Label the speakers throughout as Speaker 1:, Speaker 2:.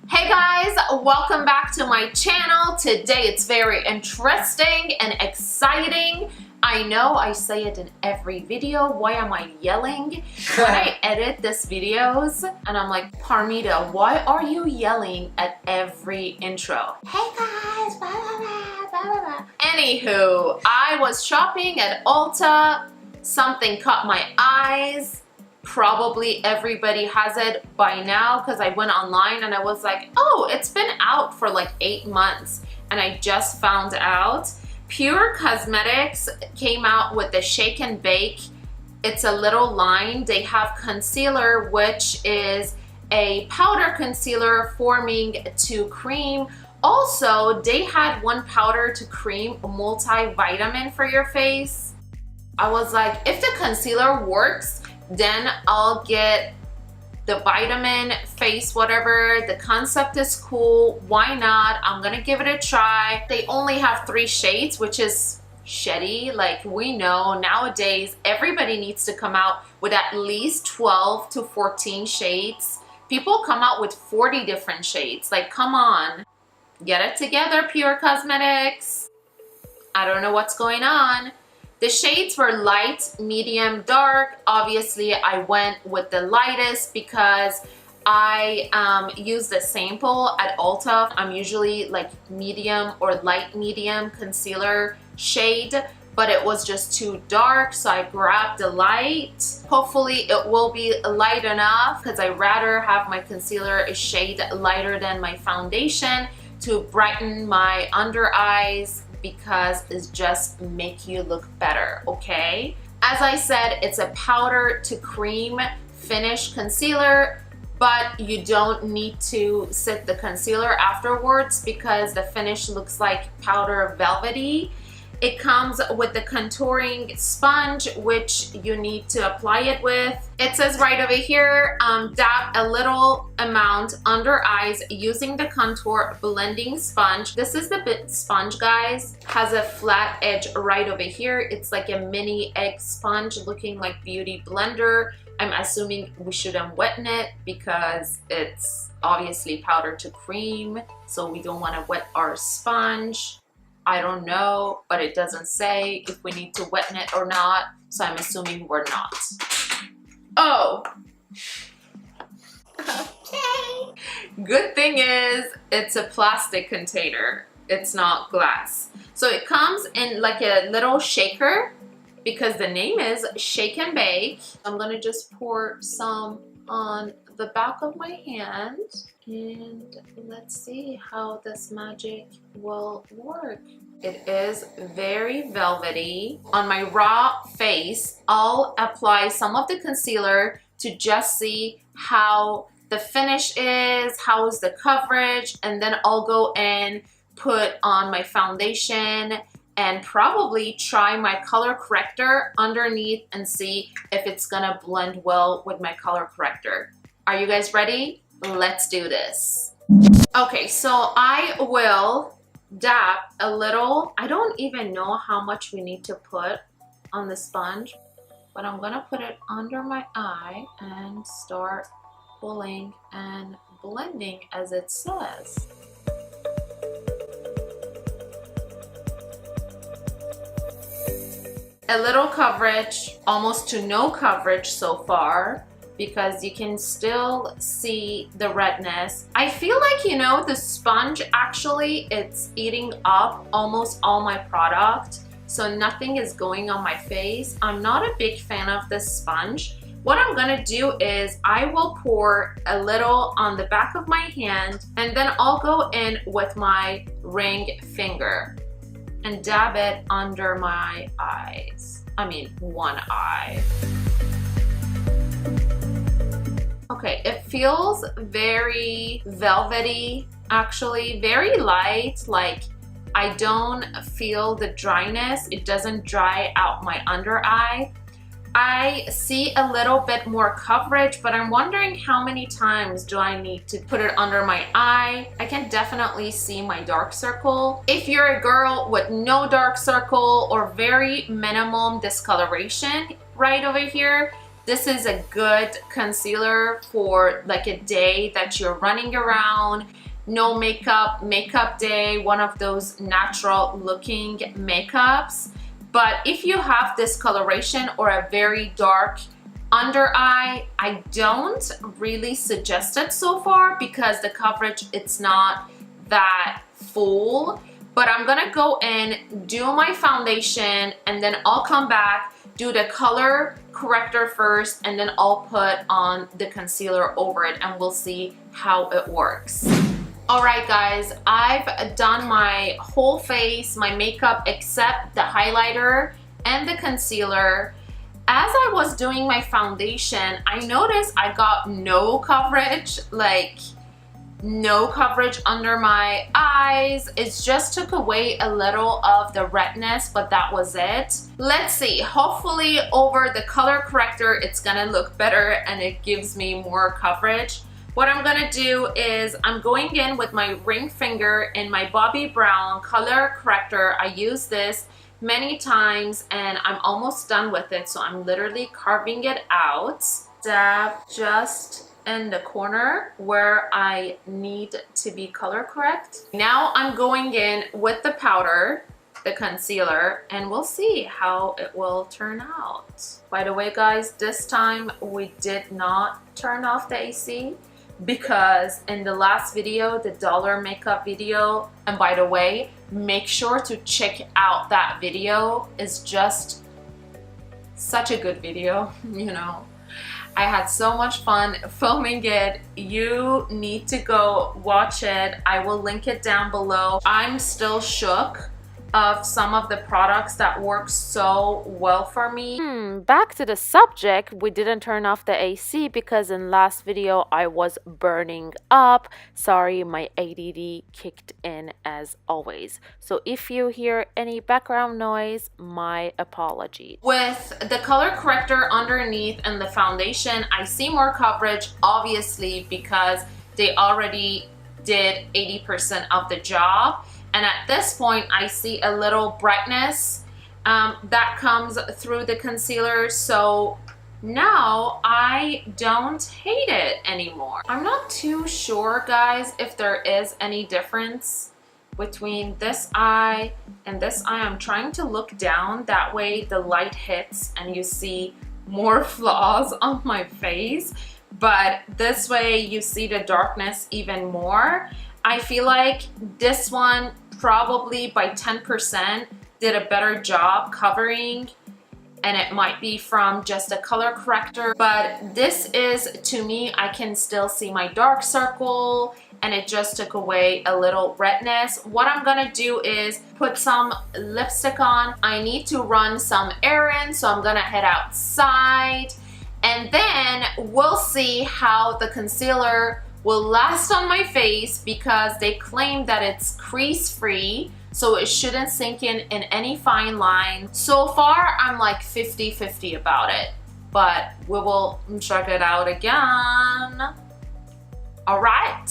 Speaker 1: Hey guys, welcome back to my channel. Today it's very interesting and exciting. I know I say it in every video. Why am I yelling when I edit these videos? And I'm like, Parmita, why are you yelling at every intro? Hey guys, blah, blah, blah, blah, blah. Anywho, I was shopping at Ulta. Something caught my eyes. Probably everybody has it by now because I went online and I was like, oh, it's been out for like 8 months and I just found out. Pure Cosmetics came out with the Shake and Bake. It's a little line. They have concealer, which is a powder concealer forming to cream. Also, they had one powder to cream multivitamin for your face. I was like, if the concealer works, then I'll get the vitamin face whatever. The concept is cool. Why not? I'm gonna give it a try. They only have 3 shades, which is shitty. Like, we know nowadays everybody needs to come out with at least 12 to 14 shades. People come out with 40 different shades. Like, come on, get it together, Pure Cosmetics. I don't know what's going on. The shades were light, medium, dark. Obviously, I went with the lightest because I used the sample at Ulta. I'm usually like medium or light medium concealer shade, but it was just too dark, so I grabbed the light. Hopefully, it will be light enough because I rather have my concealer a shade lighter than my foundation to brighten my under eyes, because it's just make you look better, okay? As I said, it's a powder to cream finish concealer, but you don't need to set the concealer afterwards because the finish looks like powder velvety. It comes with the contouring sponge, which you need to apply it with. It says right over here, dab a little amount under eyes using the contour blending sponge. This is the bit sponge, guys. Has a flat edge right over here. It's like a mini egg sponge looking like beauty blender. I'm assuming we shouldn't wetten it because it's obviously powder to cream, so we don't want to wet our sponge. I don't know, but it doesn't say if we need to wetten it or not, so I'm assuming we're not. Oh! Okay. Good thing is, it's a plastic container. It's not glass. So it comes in like a little shaker because the name is Shake and Bake. I'm gonna just pour some on the back of my hand. And let's see how this magic will work. It is very velvety. On my raw face, I'll apply some of the concealer to just see how the finish is, how is the coverage, and then I'll go in, put on my foundation, and probably try my color corrector underneath and see if it's gonna blend well with my color corrector. Are you guys ready? Let's do this. Okay, so I will dab a little. I don't even know how much we need to put on the sponge, but I'm gonna put it under my eye and start pulling and blending as it says. A little coverage, almost to no coverage so far, because you can still see the redness. I feel like, you know, the sponge actually, it's eating up almost all my product, so nothing is going on my face. I'm not a big fan of this sponge. What I'm gonna do is I will pour a little on the back of my hand, and then I'll go in with my ring finger and dab it under my eyes. I mean, one eye. Okay, it feels very velvety, actually, very light. Like, I don't feel the dryness. It doesn't dry out my under eye. I see a little bit more coverage, but I'm wondering how many times do I need to put it under my eye. I can definitely see my dark circle. If you're a girl with no dark circle or very minimum discoloration right over here, This is a good concealer for like a day that you're running around, no makeup day, one of those natural looking makeups. But if you have discoloration or a very dark under eye, I don't really suggest it so far because the coverage, it's not that full. But I'm gonna go in, do my foundation, and then I'll come back, do the color corrector first, and then I'll put on the concealer over it, and we'll see how it works. Alright guys, I've done my whole face, my makeup, except the highlighter and the concealer. As I was doing my foundation, I noticed I got no coverage, like no coverage under my eyes. It just took away a little of the redness, but that was it. Let's see, hopefully over the color corrector it's gonna look better and it gives me more coverage. What I'm gonna do is I'm going in with my ring finger in my Bobbi Brown color corrector. I use this many times and I'm almost done with it, so I'm literally carving it out. Dab just in the corner where I need to be color correct. Now I'm going in with the powder, the concealer, and we'll see how it will turn out. By the way guys, this time we did not turn off the AC because in the last video, the dollar makeup video, and by the way, make sure to check out that video. It's just such a good video, you know. I had so much fun filming it. You need to go watch it. I will link it down below. I'm still shook of some of the products that work so well for me. Back to the subject, we didn't turn off the AC because in last video I was burning up. Sorry, my ADD kicked in as always. So if you hear any background noise, my apology. With the color corrector underneath and the foundation, I see more coverage, obviously, because they already did 80% of the job. And at this point, I see a little brightness that comes through the concealer. So now I don't hate it anymore. I'm not too sure, guys, if there is any difference between this eye and this eye. I'm trying to look down. That way the light hits and you see more flaws on my face. But this way you see the darkness even more. I feel like this one probably by 10% did a better job covering, and it might be from just a color corrector, but this is, to me, I can still see my dark circle and it just took away a little redness. What I'm gonna do is put some lipstick on. I need to run some errands, so I'm gonna head outside, and then we'll see how the concealer will last on my face because they claim that it's crease free, so it shouldn't sink in any fine line. So far, I'm like 50-50 about it, but we will check it out again. All right,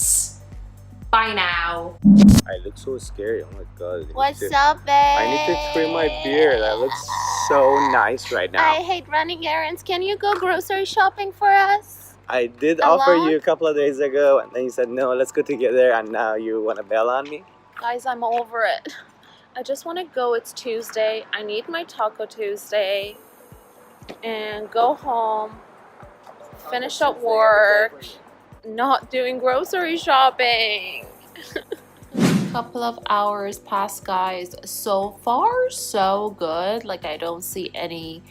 Speaker 1: bye now.
Speaker 2: I look so scary. Oh my god.
Speaker 3: What's up, babe?
Speaker 2: I need to trim my beard. That looks so nice right now.
Speaker 3: I hate running errands. Can you go grocery shopping for us?
Speaker 2: I did offer you a couple of days ago, and then you said no, let's go together, and now you want to bail on me?
Speaker 1: Guys, I'm over it. I just want to go. It's Tuesday. I need my Taco Tuesday and go home, finish up work, not doing grocery shopping. Couple of hours passed, guys. So far, so good. Like, I don't see any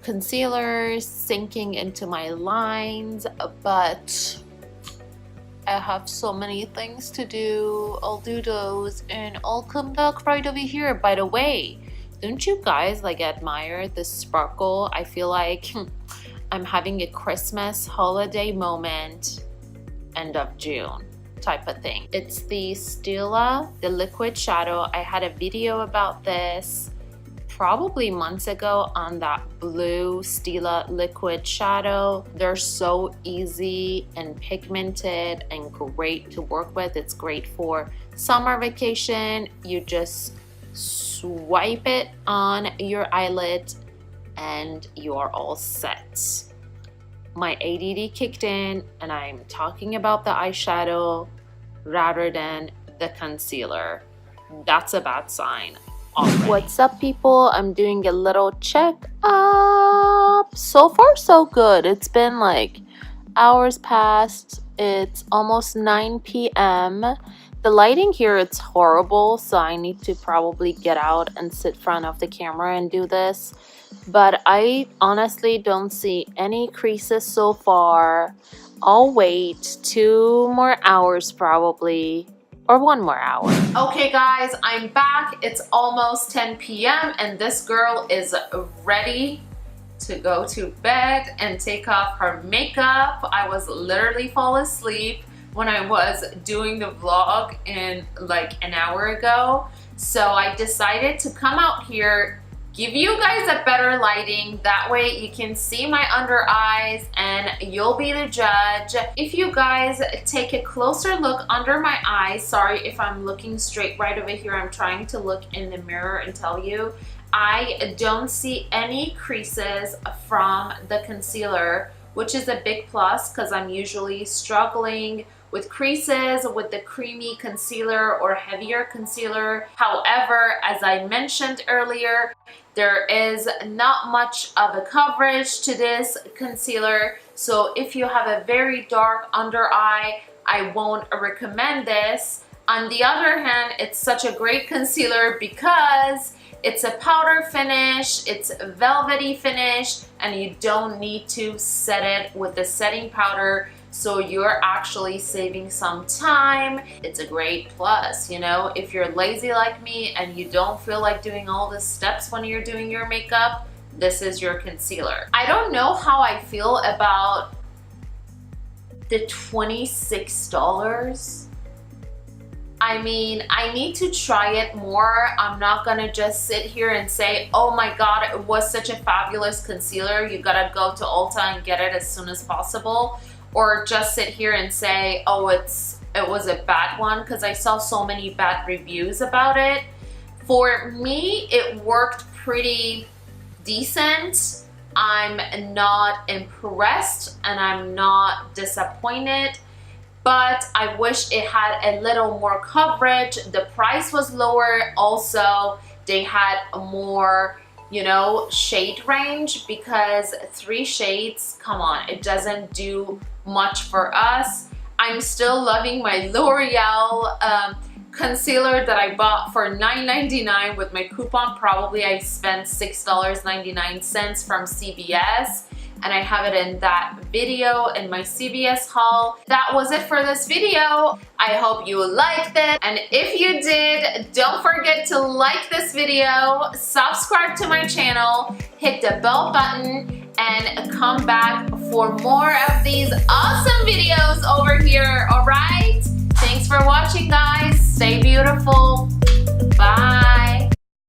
Speaker 1: concealer sinking into my lines, but I have so many things to do. I'll do those and I'll come back right over here. By the way, don't you guys like admire the sparkle? I feel like I'm having a Christmas holiday moment, end of June type of thing. It's the Stila, the liquid shadow. I had a video about this probably months ago on that blue Stila liquid shadow. They're so easy and pigmented and great to work with. It's great for summer vacation. You just swipe it on your eyelid and you are all set. my ADD kicked in and I'm talking about the eyeshadow rather than the concealer. That's a bad sign already. What's up, people? I'm doing a little check up. So far so good. It's been like hours past. It's almost 9 p.m. The lighting here, it's horrible, so I need to probably get out and sit in front of the camera and do this. But I honestly don't see any creases so far. I'll wait 2 more hours probably, or 1 more hour. Okay guys, I'm back. It's almost 10 p.m. and this girl is ready to go to bed and take off her makeup. I was literally fall asleep when I was doing the vlog in like an hour ago. So I decided to come out here, give you guys a better lighting. That way you can see my under eyes and you'll be the judge. If you guys take a closer look under my eyes, sorry if I'm looking straight right over here, I'm trying to look in the mirror and tell you, I don't see any creases from the concealer, which is a big plus because I'm usually struggling with creases with the creamy concealer or heavier concealer. However, as I mentioned earlier, there is not much of a coverage to this concealer. So if you have a very dark under eye, I won't recommend this. On the other hand, it's such a great concealer because it's a powder finish, it's a velvety finish, and you don't need to set it with the setting powder, so you're actually saving some time. It's a great plus, you know, if you're lazy like me and you don't feel like doing all the steps when you're doing your makeup, this is your concealer. I don't know how I feel about the $26. I mean, I need to try it more. I'm not gonna just sit here and say, oh my god, it was such a fabulous concealer, you gotta go to Ulta and get it as soon as possible, or just sit here and say, oh, it was a bad one, because I saw so many bad reviews about it. For me, it worked pretty decent. I'm not impressed and I'm not disappointed, but I wish it had a little more coverage. The price was lower. Also, they had a more, you know, shade range, because 3 shades, come on, it doesn't do much for us. I'm still loving my L'Oreal concealer that I bought for $9.99 with my coupon. Probably I spent $6.99 from CVS. And I have it in that video in my CVS haul. That was it for this video. I hope you liked it. And if you did, don't forget to like this video, subscribe to my channel, hit the bell button, and come back for more of these awesome videos over here, all right? Thanks for watching, guys. Stay beautiful.